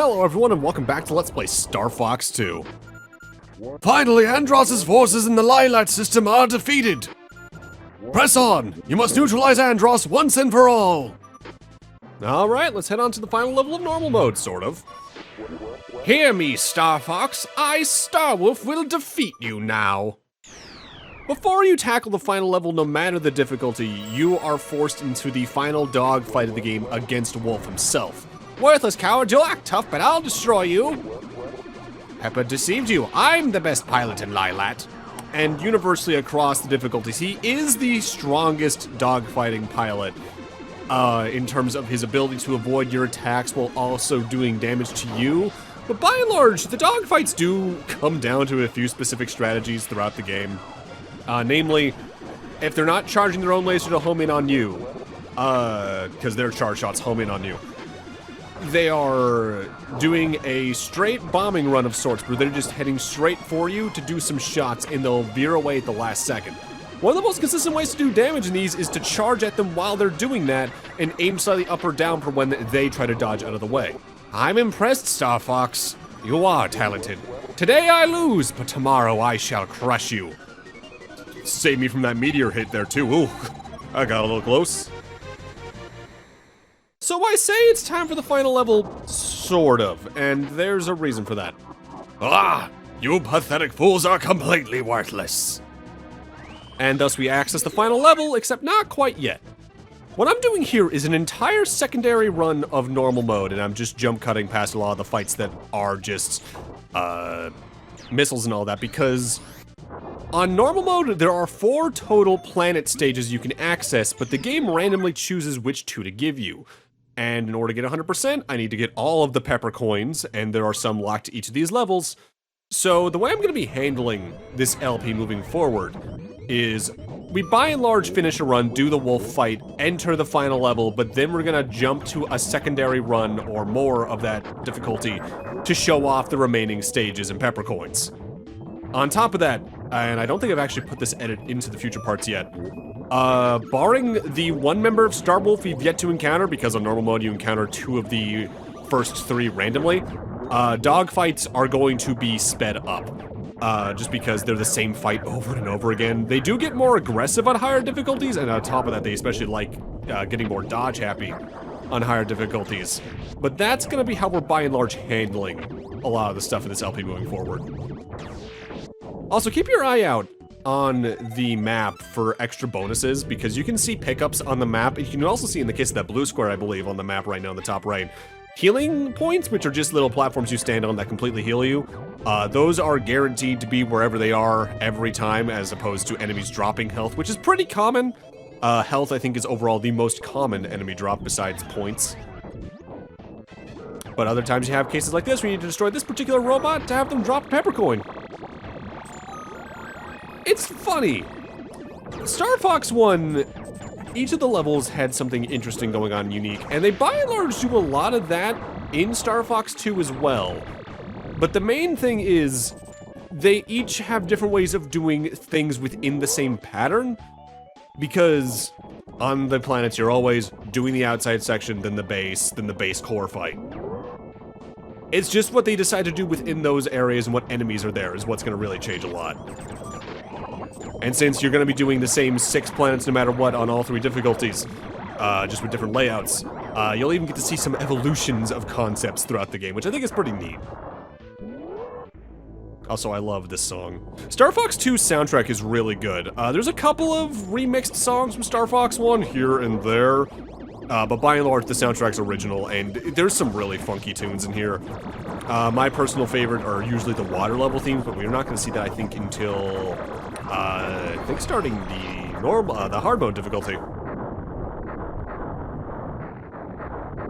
Hello everyone and welcome back to Let's Play Star Fox 2. Finally, Andross's forces in the Lilat system are defeated! Press on! You must neutralize Andross once and for all! Alright, let's head on to the final level of normal mode, sort of. Hear me, Star Fox. I, Starwolf, will defeat you now. Before you tackle the final level, no matter the difficulty, you are forced into the final dogfight of the game against Wolf himself. Worthless coward, you'll act tough, but I'll destroy you. Peppa deceived you. I'm the best pilot in Lilat. And universally across the difficulties, he is the strongest dogfighting pilot in terms of his ability to avoid your attacks while also doing damage to you. But by and large, the dogfights do come down to a few specific strategies throughout the game. Namely, if they're not charging their own laser to home in on you, because their charge shots home in on you, they are doing a straight bombing run of sorts where they're just heading straight for you to do some shots and they'll veer away at the last second. One of the most consistent ways to do damage in these is to charge at them while they're doing that and aim slightly up or down for when they try to dodge out of the way. I'm impressed, Star Fox. You are talented. Today I lose, but tomorrow I shall crush you. Save me from that meteor hit there too. Ooh, I got a little close. So I say it's time for the final level, sort of, and there's a reason for that. Ah, you pathetic fools are completely worthless. And thus we access the final level, except not quite yet. What I'm doing here is an entire secondary run of normal mode, and I'm just jump cutting past a lot of the fights that are just, missiles and all that, because on normal mode, there are 4 total planet stages you can access, but the game randomly chooses which 2 to give you. And in order to get 100%, I need to get all of the pepper coins, and there are some locked to each of these levels. So the way I'm going to be handling this LP moving forward is we by and large finish a run, do the wolf fight, enter the final level, but then we're going to jump to a secondary run or more of that difficulty to show off the remaining stages and pepper coins. On top of that, and I don't think I've actually put this edit into the future parts yet, barring the one member of Starwolf we've yet to encounter, because on normal mode you encounter 2 of the first 3 randomly, dogfights are going to be sped up, just because they're the same fight over and over again. They do get more aggressive on higher difficulties, and on top of that they especially like getting more dodge happy on higher difficulties. But that's going to be how we're by and large handling a lot of the stuff in this LP moving forward. Also, keep your eye out on the map for extra bonuses, because you can see pickups on the map, and you can also see in the case of that blue square, I believe, on the map right now on the top right, healing points, which are just little platforms you stand on that completely heal you. Those are guaranteed to be wherever they are every time, as opposed to enemies dropping health, which is pretty common. Health, I think, is overall the most common enemy drop besides points. But other times you have cases like this where you need to destroy this particular robot to have them drop a pepper coin. It's funny. Star Fox 1, each of the levels had something interesting going on, unique, and they by and large do a lot of that in Star Fox 2 as well. But the main thing is, they each have different ways of doing things within the same pattern, because on the planets you're always doing the outside section, then the base core fight. It's just what they decide to do within those areas and what enemies are there is what's going to really change a lot. And since you're going to be doing the same 6 planets no matter what on all 3 difficulties, just with different layouts, you'll even get to see some evolutions of concepts throughout the game, which I think is pretty neat. Also, I love this song. Star Fox 2's soundtrack is really good. There's a couple of remixed songs from Star Fox 1 here and there, but by and large the soundtrack's original, and there's some really funky tunes in here. My personal favorite are usually the water level themes, but we're not going to see that, I think, until I think starting the hard mode difficulty.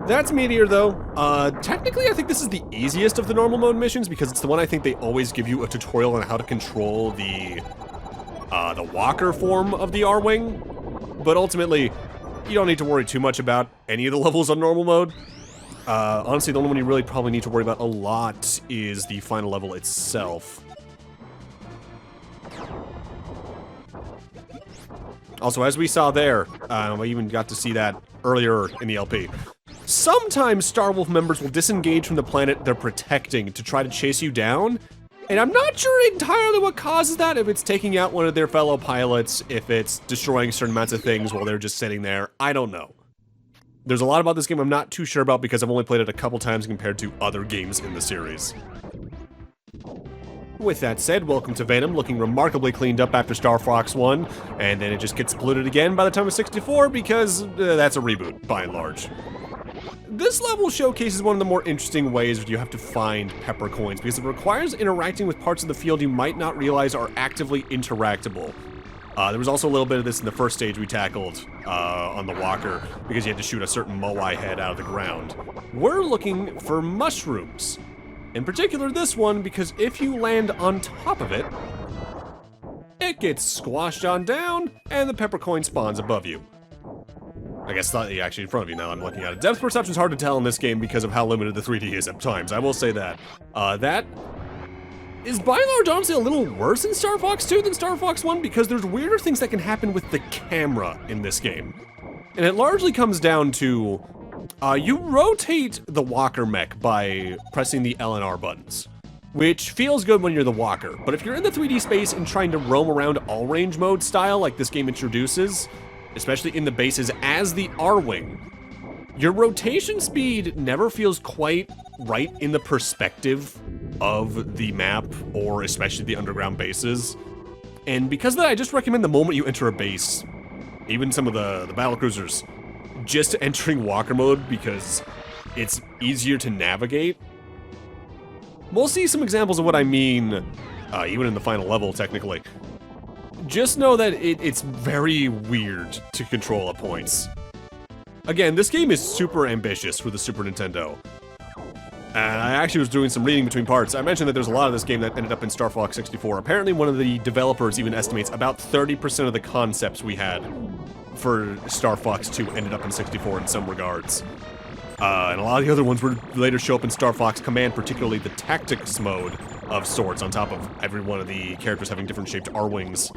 That's Meteor, though. Technically, I think this is the easiest of the normal mode missions, because it's the one I think they always give you a tutorial on how to control the walker form of the R-Wing. But ultimately, you don't need to worry too much about any of the levels on normal mode. Honestly, the only one you really probably need to worry about a lot is the final level itself. Also, as we saw there, we even got to see that earlier in the LP. Sometimes Starwolf members will disengage from the planet they're protecting to try to chase you down, and I'm not sure entirely what causes that, if it's taking out one of their fellow pilots, if it's destroying certain amounts of things while they're just sitting there, I don't know. There's a lot about this game I'm not too sure about because I've only played it a couple times compared to other games in the series. With that said, welcome to Venom, looking remarkably cleaned up after Star Fox 1, and then it just gets polluted again by the time of 64 because that's a reboot, by and large. This level showcases one of the more interesting ways where you have to find pepper coins, because it requires interacting with parts of the field you might not realize are actively interactable. There was also a little bit of this in the first stage we tackled on the walker, because you had to shoot a certain Moai head out of the ground. We're looking for mushrooms. In particular this one, because if you land on top of it, it gets squashed on down, and the pepper coin spawns above you. I guess slightly actually in front of you now I'm looking at it. Depth perception is hard to tell in this game because of how limited the 3D is at times, I will say that. That is by and large honestly a little worse in Star Fox 2 than Star Fox 1 because there's weirder things that can happen with the camera in this game. And it largely comes down to, you rotate the walker mech by pressing the L and R buttons, which feels good when you're the walker, but if you're in the 3D space and trying to roam around all-range mode style like this game introduces, especially in the bases as the R-Wing, your rotation speed never feels quite right in the perspective of the map, or especially the underground bases. And because of that, I just recommend the moment you enter a base, even some of the battlecruisers, just entering walker mode because it's easier to navigate. We'll see some examples of what I mean, even in the final level, technically. Just know that it's very weird to control at points. Again, this game is super ambitious for the Super Nintendo. And I actually was doing some reading between parts. I mentioned that there's a lot of this game that ended up in Star Fox 64. Apparently one of the developers even estimates about 30% of the concepts we had for Star Fox 2 ended up in 64 in some regards. And a lot of the other ones would later show up in Star Fox Command, particularly the tactics mode of sorts, on top of every one of the characters having different shaped R-Wings.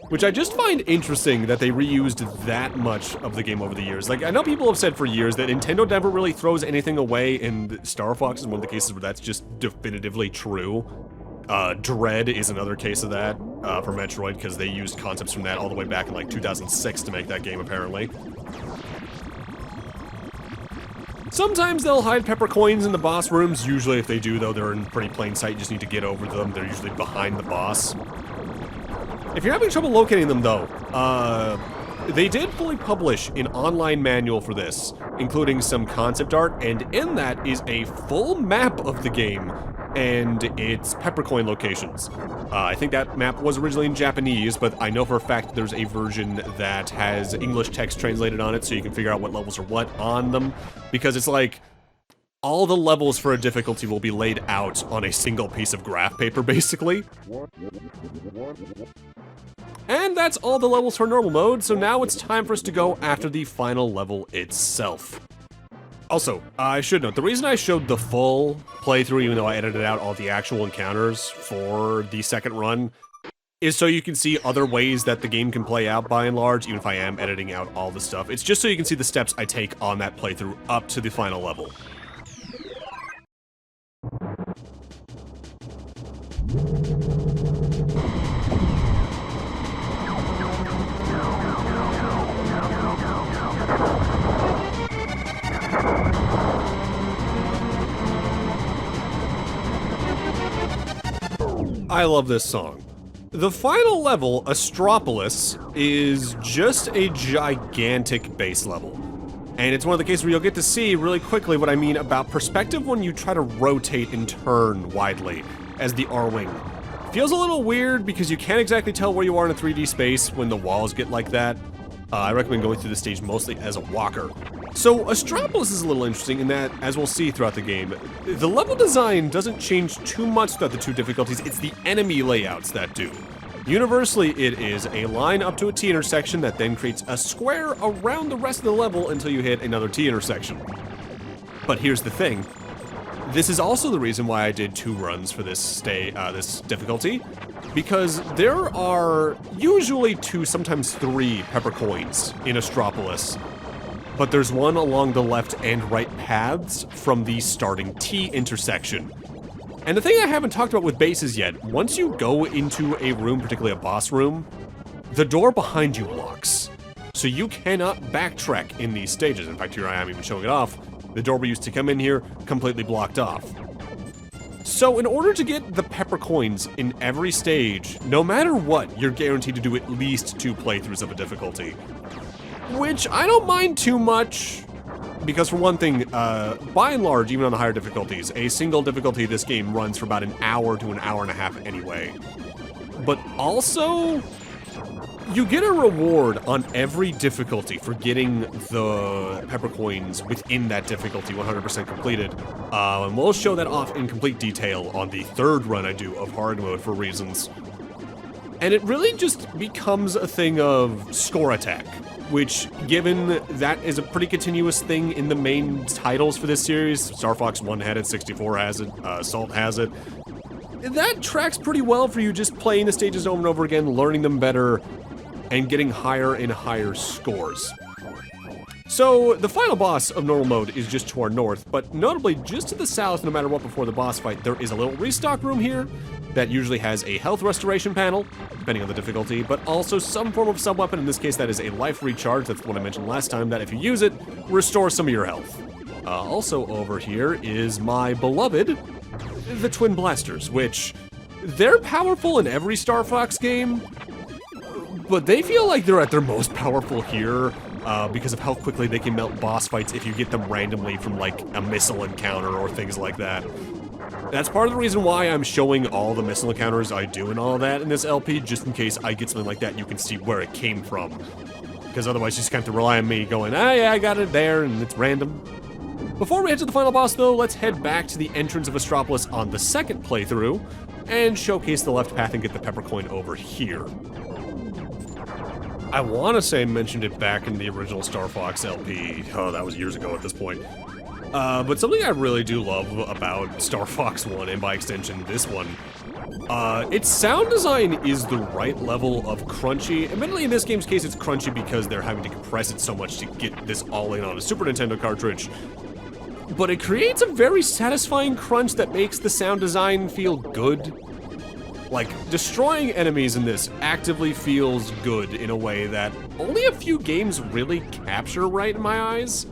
Which I just find interesting that they reused that much of the game over the years. Like, I know people have said for years that Nintendo never really throws anything away, and Star Fox is one of the cases where that's just definitively true. Dread is another case of that, for Metroid, because they used concepts from that all the way back in like 2006 to make that game, apparently. Sometimes they'll hide pepper coins in the boss rooms. Usually if they do, though, they're in pretty plain sight. You just need to get over them. They're usually behind the boss. If you're having trouble locating them, though, they did fully publish an online manual for this, including some concept art, and in that is a full map of the game and its peppercoin locations. I think that map was originally in Japanese, but I know for a fact there's a version that has English text translated on it, so you can figure out what levels are what on them, because it's like, all the levels for a difficulty will be laid out on a single piece of graph paper, basically. And that's all the levels for normal mode, so now it's time for us to go after the final level itself. Also, I should note, the reason I showed the full playthrough, even though I edited out all the actual encounters for the second run, is so you can see other ways that the game can play out by and large, even if I am editing out all the stuff. It's just so you can see the steps I take on that playthrough up to the final level. I love this song. The final level, Astropolis, is just a gigantic base level. And it's one of the cases where you'll get to see really quickly what I mean about perspective when you try to rotate and turn widely as the R-Wing. Feels a little weird because you can't exactly tell where you are in a 3D space when the walls get like that. I recommend going through the stage mostly as a walker. So Astropolis is a little interesting in that, as we'll see throughout the game, the level design doesn't change too much throughout the two difficulties, it's the enemy layouts that do. Universally, it is a line up to a T-intersection that then creates a square around the rest of the level until you hit another T-intersection. But here's the thing. This is also the reason why I did 2 runs for this this difficulty, because there are usually 2, sometimes 3 pepper coins in Astropolis. but there's one along the left and right paths from the starting T intersection. And the thing I haven't talked about with bases yet, once you go into a room, particularly a boss room, the door behind you locks. So you cannot backtrack in these stages. In fact, here I am even showing it off. The door we used to come in here, completely blocked off. So in order to get the pepper coins in every stage, no matter what, you're guaranteed to do at least 2 playthroughs of a difficulty. Which I don't mind too much, because for one thing, by and large, even on the higher difficulties, a single difficulty of this game runs for about an hour to an hour and a half anyway. But also, you get a reward on every difficulty for getting the pepper coins within that difficulty 100% completed. And we'll show that off in complete detail on the 3rd run I do of hard mode for reasons. And it really just becomes a thing of score attack, which, given that is a pretty continuous thing in the main titles for this series, Star Fox 1 had it, 64 has it, Assault has it, that tracks pretty well for you just playing the stages over and over again, learning them better, and getting higher and higher scores. So, the final boss of normal mode is just to our north, but notably just to the south, no matter what before the boss fight, there is a little restock room here that usually has a health restoration panel, depending on the difficulty, but also some form of sub-weapon. In this case, that is a life recharge. That's the one I mentioned last time, that if you use it, restores some of your health. Also over here is my beloved, the Twin Blasters, which, they're powerful in every Star Fox game, but they feel like they're at their most powerful here because of how quickly they can melt boss fights if you get them randomly from, like, a missile encounter or things like that. That's part of the reason why I'm showing all the missile encounters I do and all that in this LP, just in case I get something like that, you can see where it came from. Because otherwise you just kind of rely on me going, ah yeah, I got it there, and it's random. Before we head to the final boss though, let's head back to the entrance of Astropolis on the 2nd playthrough, and showcase the left path and get the pepper coin over here. I want to say I mentioned it back in the original Star Fox LP. Oh, that was years ago at this point. But something I really do love about Star Fox 1, and by extension this one, its sound design is the right level of crunchy. Admittedly, in this game's case, it's crunchy because they're having to compress it so much to get this all in on a Super Nintendo cartridge. But it creates a very satisfying crunch that makes the sound design feel good. Like, destroying enemies in this actively feels good in a way that only a few games really capture right in my eyes.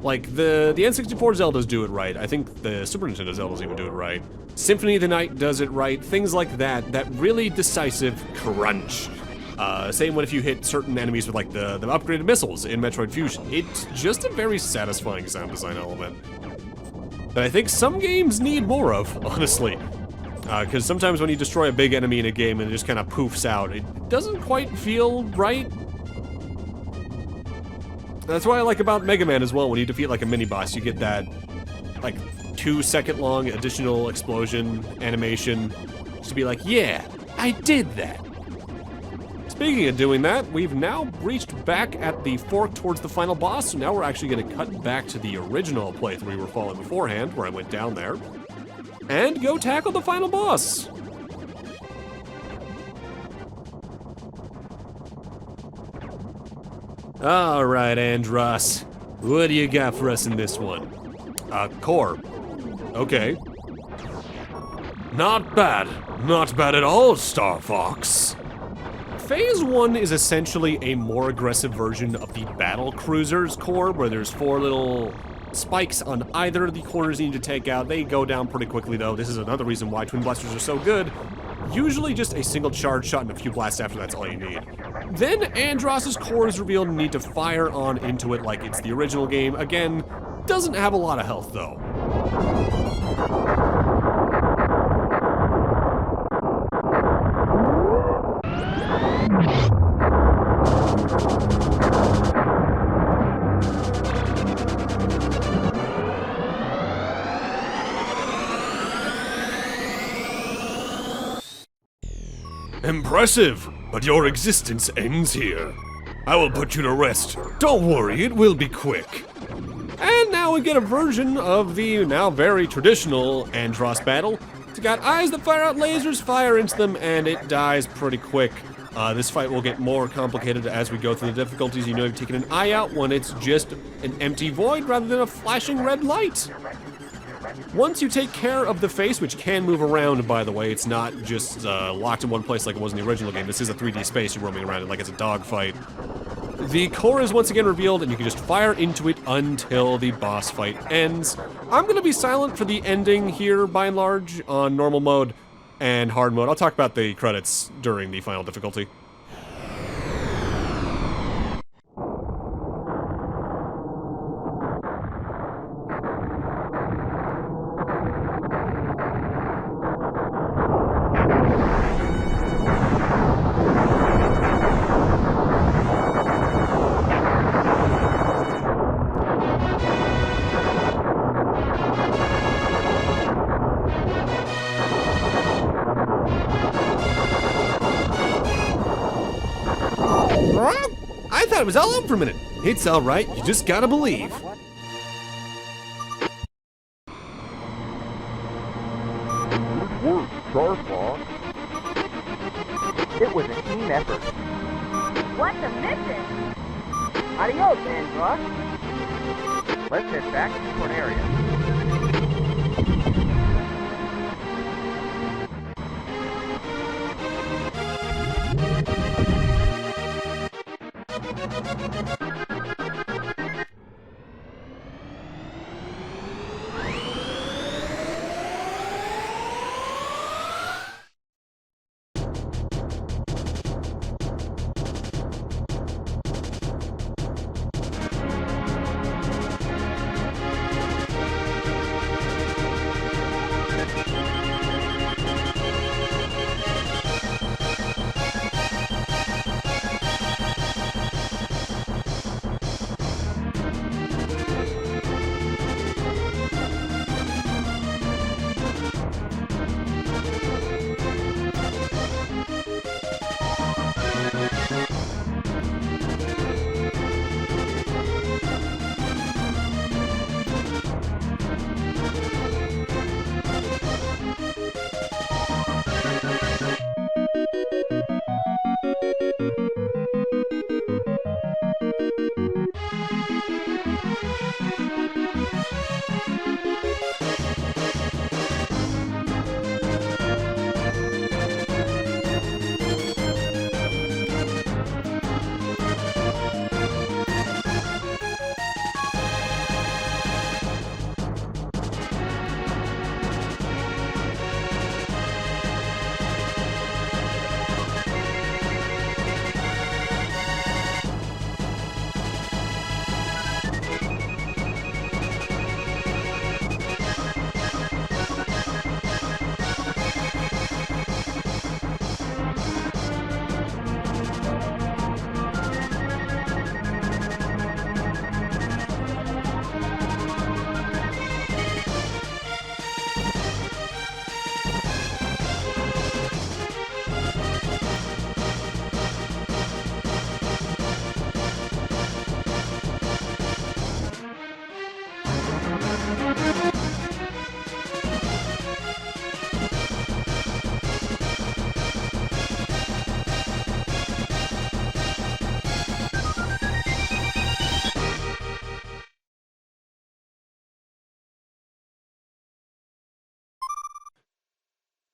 Like, the N64 Zeldas do it right. I think the Super Nintendo Zeldas even do it right. Symphony of the Night does it right. Things like that, that really decisive crunch. Same when if you hit certain enemies with, like, the upgraded missiles in Metroid Fusion. It's just a very satisfying sound design element that I think some games need more of, honestly. Because sometimes when you destroy a big enemy in a game and it just kind of poofs out, it doesn't quite feel right. That's what I like about Mega Man as well. When you defeat like a mini-boss, you get that like 2-second long additional explosion animation just to be like, yeah, I did that. Speaking of doing that, we've now reached back at the fork towards the final boss, so now we're actually going to cut back to the original playthrough we were following beforehand, where I went down there, and go tackle the final boss. All right, Andros, what do you got for us in this one? Core. Okay. Not bad. Not bad at all, Star Fox. Phase 1 is essentially a more aggressive version of the Battle Cruiser's core, where there's 4 little spikes on either of the corners you need to take out. They go down pretty quickly, though. This is another reason why Twin Blasters are so good. Usually just a single charge shot and a few blasts after that's all you need. Then Andros's core is revealed and you need to fire on into it like it's the original game. Again, doesn't have a lot of health, though. Impressive, but your existence ends here. I will put you to rest. Don't worry, it will be quick. And now we get a version of the now very traditional Andros battle. It's got eyes that fire out lasers, fire into them, and it dies pretty quick. This fight will get more complicated as we go through the difficulties. You know you've taken an eye out when it's just an empty void rather than a flashing red light. Once you take care of the face, which can move around, by the way, it's not just locked in one place like it was in the original game. This is a 3D space you're roaming around in like it's a dogfight. The core is once again revealed, and you can just fire into it until the boss fight ends. I'm gonna be silent for the ending here, by and large, on normal mode and hard mode. I'll talk about the credits during the final difficulty. I thought it was all over for a minute. It's all right, you just gotta believe. Good work, Starfox. It was a team effort. What's a mission? Adios, Andross. Let's head back to Corneria.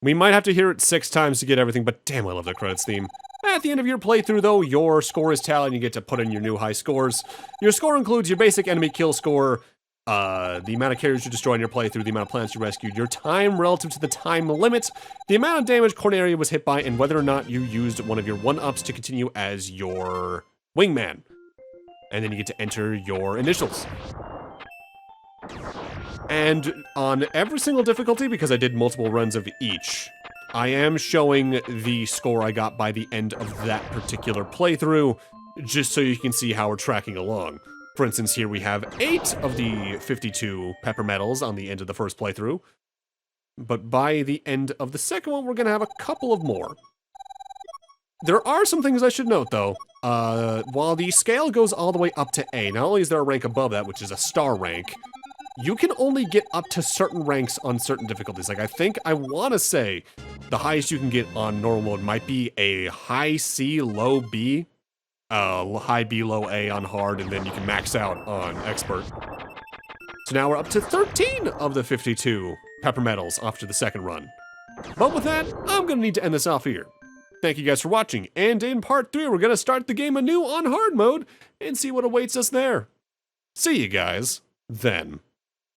We might have to hear it 6 times to get everything, but damn, I love the credits theme. At the end of your playthrough, though, your score is tallied and you get to put in your new high scores. Your score includes your basic enemy kill score, the amount of carriers you destroyed in your playthrough, the amount of planets you rescued, your time relative to the time limit, the amount of damage Corneria was hit by, and whether or not you used one of your 1-ups to continue as your wingman. And then you get to enter your initials. And on every single difficulty, because I did multiple runs of each, I am showing the score I got by the end of that particular playthrough, just so you can see how we're tracking along. For instance, here we have 8 of the 52 pepper medals on the end of the first playthrough, but by the end of the second one, we're gonna have a couple of more. There are some things I should note, though. While the scale goes all the way up to A, not only is there a rank above that, which is a star rank, you can only get up to certain ranks on certain difficulties. Like, I want to say the highest you can get on normal mode might be a high C, low B, high B, low A on hard, and then you can max out on expert. So now we're up to 13 of the 52 pepper medals after the second run. But with that, I'm gonna need to end this off here. Thank you guys for watching, and in part 3, we're gonna start the game anew on hard mode and see what awaits us there. See you guys then.